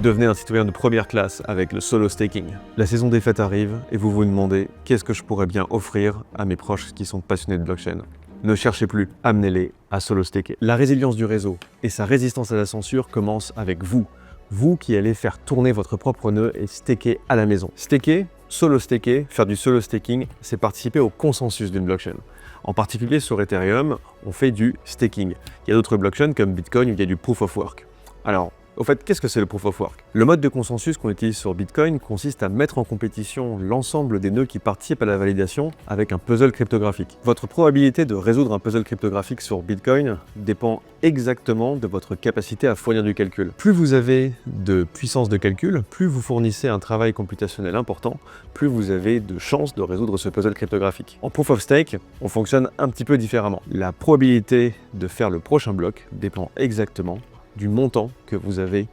Devenez un citoyen de première classe avec le solo staking. La saison des fêtes arrive et vous vous demandez qu'est-ce que je pourrais bien offrir à mes proches qui sont passionnés de blockchain. Ne cherchez plus, amenez-les à solo staker. La résilience du réseau et sa résistance à la censure commencent avec vous. Vous qui allez faire tourner votre propre nœud et staker à la maison. Staker, solo staker, faire du solo staking, c'est participer au consensus d'une blockchain. En particulier sur Ethereum, on fait du staking. Il y a d'autres blockchains comme Bitcoin où il y a du proof of work. Alors, au fait, qu'est-ce que c'est le proof of work? Le mode de consensus qu'on utilise sur Bitcoin consiste à mettre en compétition l'ensemble des nœuds qui participent à la validation avec un puzzle cryptographique. Votre probabilité de résoudre un puzzle cryptographique sur Bitcoin dépend exactement de votre capacité à fournir du calcul. Plus vous avez de puissance de calcul, plus vous fournissez un travail computationnel important, plus vous avez de chances de résoudre ce puzzle cryptographique. En proof of stake, on fonctionne un petit peu différemment. La probabilité de faire le prochain bloc dépend exactement du montant que vous avez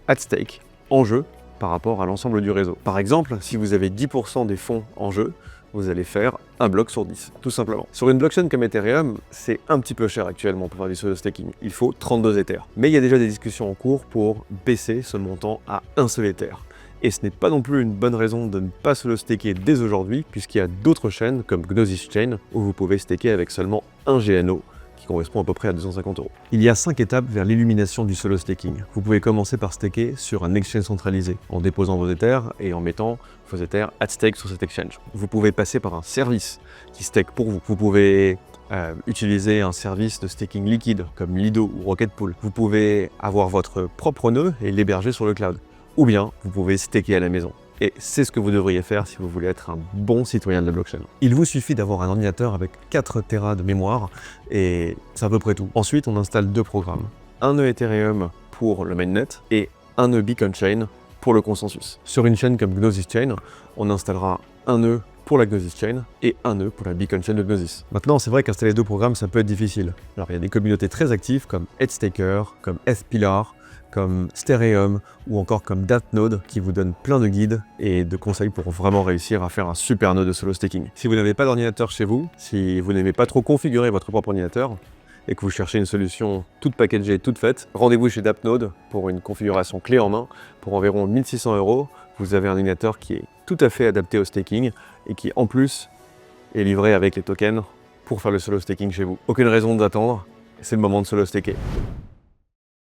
at stake, en jeu, par rapport à l'ensemble du réseau. Par exemple, si vous avez 10% des fonds en jeu, vous allez faire un bloc sur 10, tout simplement. Sur une blockchain comme Ethereum, c'est un petit peu cher actuellement pour faire du solo staking. Il faut 32 Ethers. Mais il y a déjà des discussions en cours pour baisser ce montant à un seul Ether. Et ce n'est pas non plus une bonne raison de ne pas solo staker dès aujourd'hui, puisqu'il y a d'autres chaînes comme Gnosis Chain, où vous pouvez staker avec seulement un GNO, qui correspond à peu près à 250 €. Il y a 5 étapes vers l'illumination du solo staking. Vous pouvez commencer par staker sur un exchange centralisé, en déposant vos Ethers et en mettant vos Ethers at stake sur cet exchange. Vous pouvez passer par un service qui stake pour vous. Vous pouvez utiliser un service de staking liquide comme Lido ou Rocket Pool. Vous pouvez avoir votre propre nœud et l'héberger sur le cloud. Ou bien, vous pouvez staker à la maison. Et c'est ce que vous devriez faire si vous voulez être un bon citoyen de la blockchain. Il vous suffit d'avoir un ordinateur avec 4 Tera de mémoire et c'est à peu près tout. Ensuite, on installe 2 programmes. Un nœud Ethereum pour le mainnet et un nœud Beacon Chain pour le consensus. Sur une chaîne comme Gnosis Chain, on installera un nœud pour la Gnosis Chain et un nœud pour la Beacon Chain de Gnosis. Maintenant, c'est vrai qu'installer 2 programmes, ça peut être difficile. Alors, il y a des communautés très actives comme Headstaker, comme Fpillar, comme Stereum ou encore comme Datnode qui vous donnent plein de guides et de conseils pour vraiment réussir à faire un super nœud de solo staking. Si vous n'avez pas d'ordinateur chez vous, si vous n'aimez pas trop configurer votre propre ordinateur et que vous cherchez une solution toute packagée, toute faite, rendez-vous chez Datnode pour une configuration clé en main. Pour environ 1600 €, vous avez un ordinateur qui est tout à fait adapté au staking et qui en plus est livré avec les tokens pour faire le solo staking chez vous. Aucune raison d'attendre, c'est le moment de solo staker.